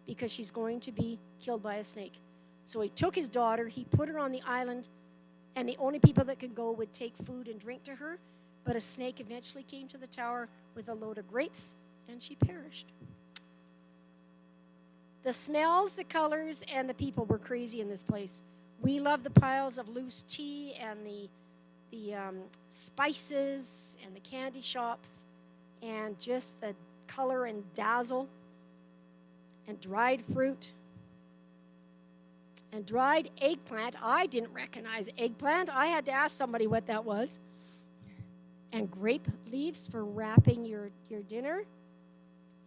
because she's going to be killed by a snake. So he took his daughter, he put her on the island, and the only people that could go would take food and drink to her, but a snake eventually came to the tower with a load of grapes, and she perished. The smells, the colors, and the people were crazy in this place. We love the piles of loose tea and the spices and the candy shops and just the color and dazzle and dried fruit and dried eggplant. I didn't recognize eggplant. I had to ask somebody what that was. And grape leaves for wrapping your dinner.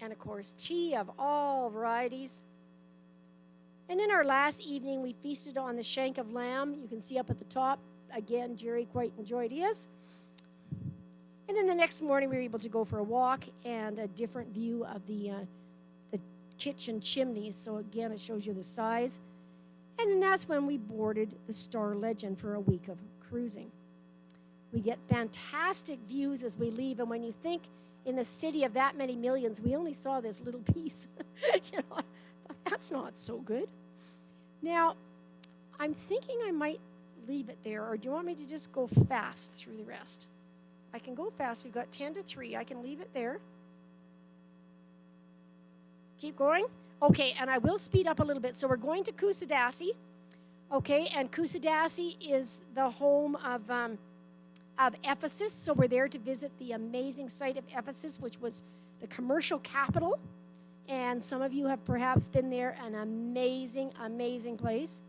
And, of course, tea of all varieties. And in our last evening, we feasted on the shank of lamb. You can see up at the top. Again, Gerry quite enjoyed his. And then the next morning, we were able to go for a walk and a different view of the kitchen chimneys. So, again, it shows you the size. And then that's when we boarded the Star Legend for a week of cruising. We get fantastic views as we leave. And when you think in the city of that many millions, we only saw this little piece. You know, I thought, that's not so good. Now, I'm thinking I might leave it there, or do you want me to just go fast through the rest? I can go fast. We've got 10 to 3. I can leave it there. Keep going. Okay, and I will speed up a little bit. So we're going to Kusadasi. Okay, and Kusadasi is the home of Ephesus. So we're there to visit the amazing site of Ephesus, which was the commercial capital. And some of you have perhaps been there. An amazing, amazing place.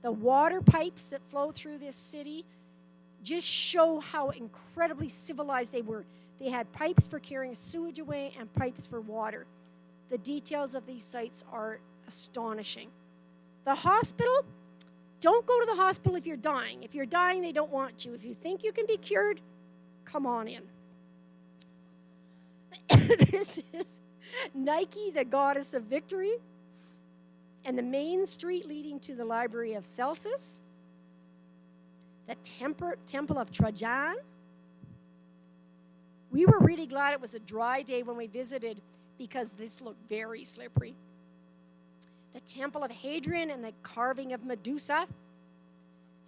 The water pipes that flow through this city just show how incredibly civilized they were. They had pipes for carrying sewage away and pipes for water. The details of these sites are astonishing. The hospital, don't go to the hospital if you're dying. If you're dying, they don't want you. If you think you can be cured, come on in. This is Nike, the goddess of victory, and the main street leading to the Library of Celsus, the Temple of Trajan. We were really glad it was a dry day when we visited because this looked very slippery. The Temple of Hadrian and the carving of Medusa.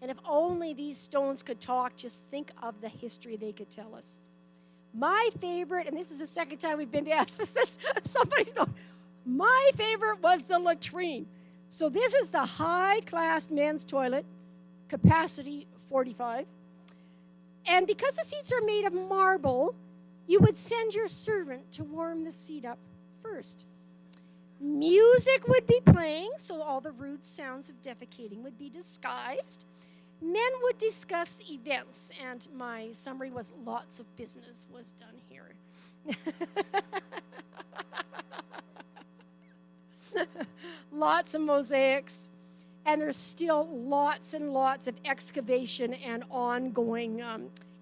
And if only these stones could talk, just think of the history they could tell us. My favorite, and this is the second time we've been to Ephesus, somebody's not. My favorite was the latrine. So this is the high-class men's toilet, capacity 45. And because the seats are made of marble, you would send your servant to warm the seat up first. Music would be playing, so all the rude sounds of defecating would be disguised. Men would discuss events, and my summary was lots of business was done here. Lots of mosaics, and there's still lots and lots of excavation and ongoing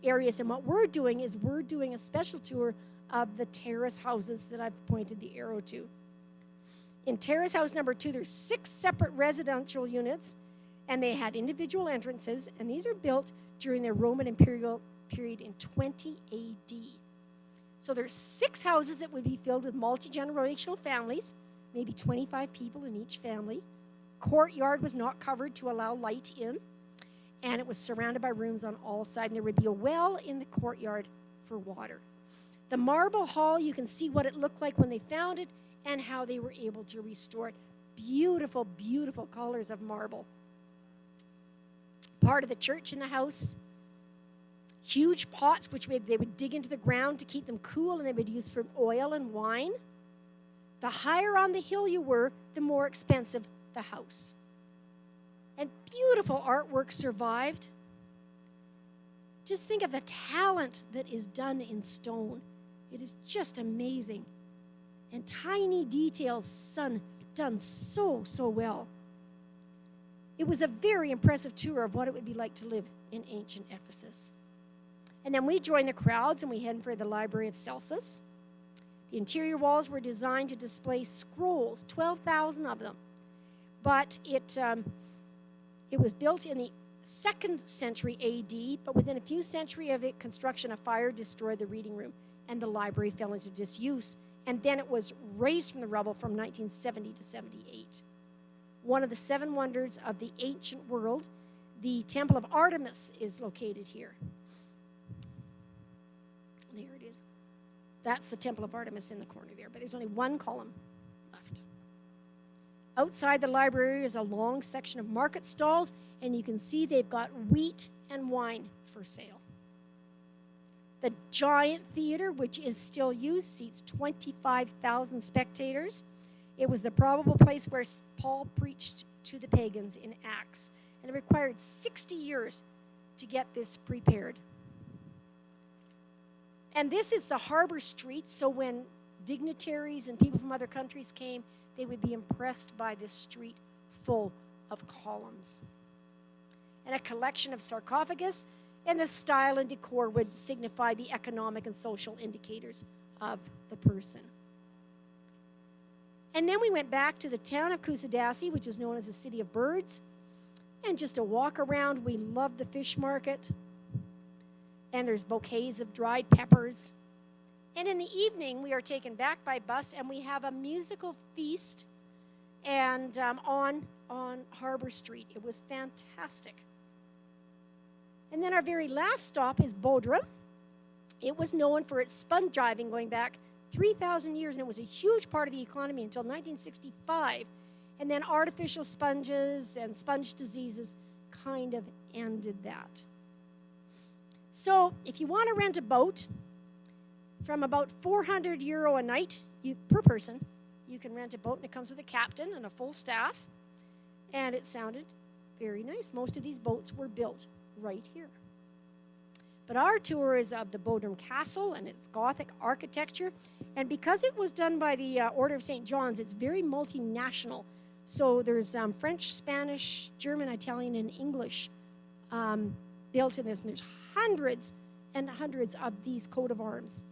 areas. And what we're doing is we're doing a special tour of the terrace houses that I've pointed the arrow to. In terrace house number 2, there's 6 separate residential units, and they had individual entrances, and these are built during the Roman imperial period in 20 AD. So there's 6 houses that would be filled with multi-generational families, maybe 25 people in each family. Courtyard was not covered to allow light in, and it was surrounded by rooms on all sides, and there would be a well in the courtyard for water. The marble hall, you can see what it looked like when they found it and how they were able to restore it. Beautiful, beautiful colors of marble. Part of the church in the house. Huge pots, which they would dig into the ground to keep them cool, and they would use for oil and wine. The higher on the hill you were, the more expensive the house. And beautiful artwork survived. Just think of the talent that is done in stone. It is just amazing. And tiny details done so, so well. It was a very impressive tour of what it would be like to live in ancient Ephesus. And then we joined the crowds and we headed for the Library of Celsus. The interior walls were designed to display scrolls, 12,000 of them. But it was built in the 2nd century AD, but within a few centuries of its construction, a fire destroyed the reading room, and the library fell into disuse. And then it was raised from the rubble from 1970 to 78. One of the 7 wonders of the ancient world, the Temple of Artemis, is located here. There it is. That's the Temple of Artemis in the corner there, but there's only 1 column left. Outside the library is a long section of market stalls, and you can see they've got wheat and wine for sale. The giant theater, which is still used, seats 25,000 spectators. It was the probable place where Paul preached to the pagans in Acts, and it required 60 years to get this prepared. And this is the harbor street, so when dignitaries and people from other countries came, they would be impressed by this street full of columns. And a collection of sarcophagus, and the style and decor would signify the economic and social indicators of the person. And then we went back to the town of Kusadasi, which is known as the City of Birds, and just a walk around. We loved the fish market. And there's bouquets of dried peppers. And in the evening, we are taken back by bus, and we have a musical feast and on Harbor Street. It was fantastic. And then our very last stop is Bodrum. It was known for its sponge driving going back 3,000 years, and it was a huge part of the economy until 1965. And then artificial sponges and sponge diseases kind of ended that. So if you want to rent a boat, from about €400 a night per person, you can rent a boat, and it comes with a captain and a full staff. And it sounded very nice. Most of these boats were built right here. But our tour is of the Bodrum Castle and its Gothic architecture. And because it was done by the Order of St. John's, it's very multinational. So there's French, Spanish, German, Italian, and English built in this. And there's hundreds and hundreds of these coat of arms.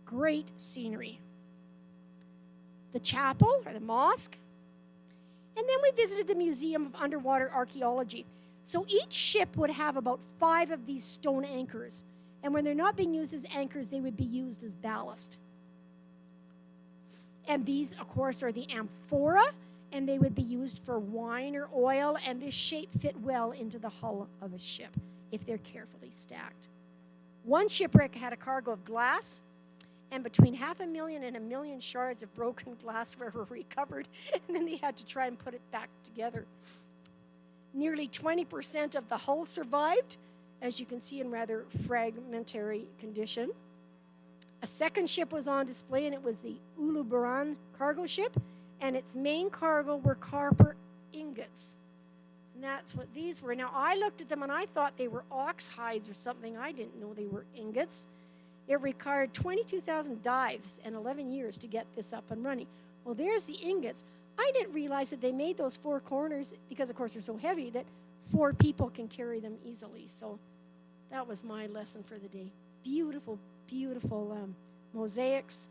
Great scenery. The chapel, or the mosque. And then we visited the Museum of Underwater Archaeology. So each ship would have about 5 of these stone anchors. And when they're not being used as anchors, they would be used as ballast. And these, of course, are the amphora, and they would be used for wine or oil, and this shape fit well into the hull of a ship if they're carefully stacked. One shipwreck had a cargo of glass, and between 500,000 and 1 million shards of broken glassware were recovered, and then they had to try and put it back together. Nearly 20% of the hull survived, as you can see, in rather fragmentary condition. A second ship was on display, and it was the Ulubaran cargo ship, and its main cargo were copper ingots. And that's what these were. Now, I looked at them, and I thought they were ox hides or something. I didn't know they were ingots. It required 22,000 dives and 11 years to get this up and running. Well, there's the ingots. I didn't realize that they made those 4 corners, because, of course, they're so heavy, that 4 people can carry them easily. So that was my lesson for the day. Beautiful, beautiful mosaics.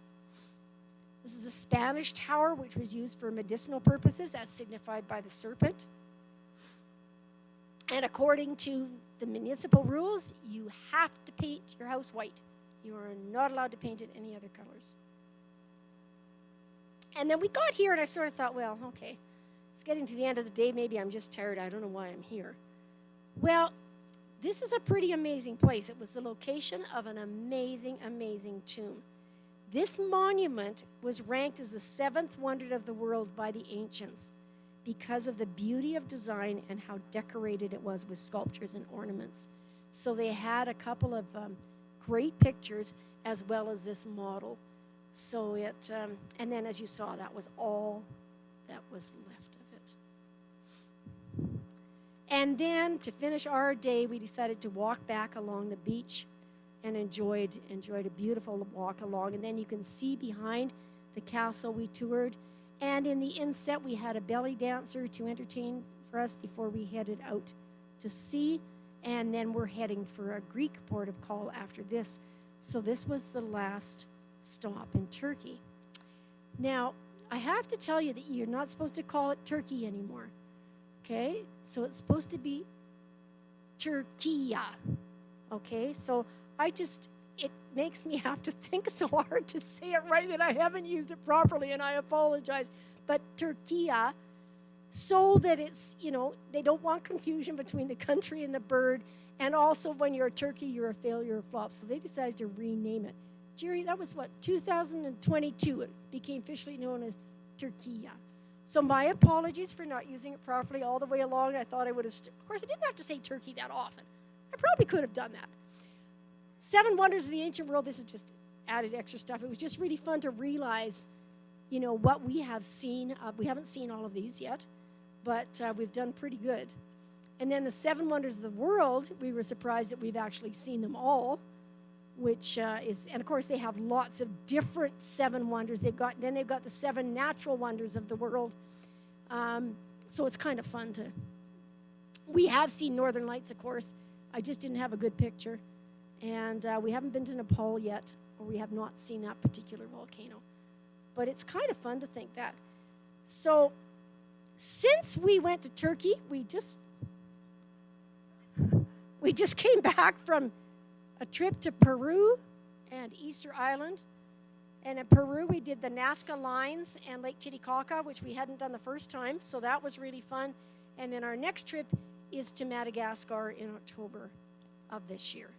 This is a Spanish tower, which was used for medicinal purposes, as signified by the serpent. And according to the municipal rules, you have to paint your house white. You are not allowed to paint it any other colors. And then we got here, and I sort of thought, well, okay, it's getting to the end of the day. Maybe I'm just tired. I don't know why I'm here. Well, this is a pretty amazing place. It was the location of an amazing, amazing tomb. This monument was ranked as the 7th wonder of the world by the ancients because of the beauty of design and how decorated it was with sculptures and ornaments. So they had a couple of great pictures as well as this model. So it, and then as you saw, that was all that was left of it. And then to finish our day, we decided to walk back along the beach and enjoyed a beautiful walk along. And then you can see behind the castle we toured. And in the inset, we had a belly dancer to entertain for us before we headed out to sea. And then we're heading for a Greek port of call after this. So this was the last stop in Turkey. Now, I have to tell you that you're not supposed to call it Turkey anymore. Okay? So it's supposed to be Turkiya. Okay? So it makes me have to think so hard to say it right that I haven't used it properly, and I apologize. But Turkiya, so that it's, they don't want confusion between the country and the bird, and also when you're a turkey, you're a failure or flop. So they decided to rename it. Gerry, that was 2022. It became officially known as Turkiya. So my apologies for not using it properly all the way along. I thought I would have, of course, I didn't have to say Turkey that often. I probably could have done that. 7 Wonders of the Ancient World, this is just added extra stuff. It was just really fun to realize, what we have seen. We haven't seen all of these yet, but we've done pretty good. And then the 7 Wonders of the World, we were surprised that we've actually seen them all, which is, and of course they have lots of different 7 wonders. They've got the 7 natural wonders of the world. So it's kind of fun to, we have seen Northern Lights, of course. I just didn't have a good picture. And we haven't been to Nepal yet, or we have not seen that particular volcano. But it's kind of fun to think that. So since we went to Turkey, we just came back from a trip to Peru and Easter Island. And in Peru, we did the Nazca Lines and Lake Titicaca, which we hadn't done the first time. So that was really fun. And then our next trip is to Madagascar in October of this year.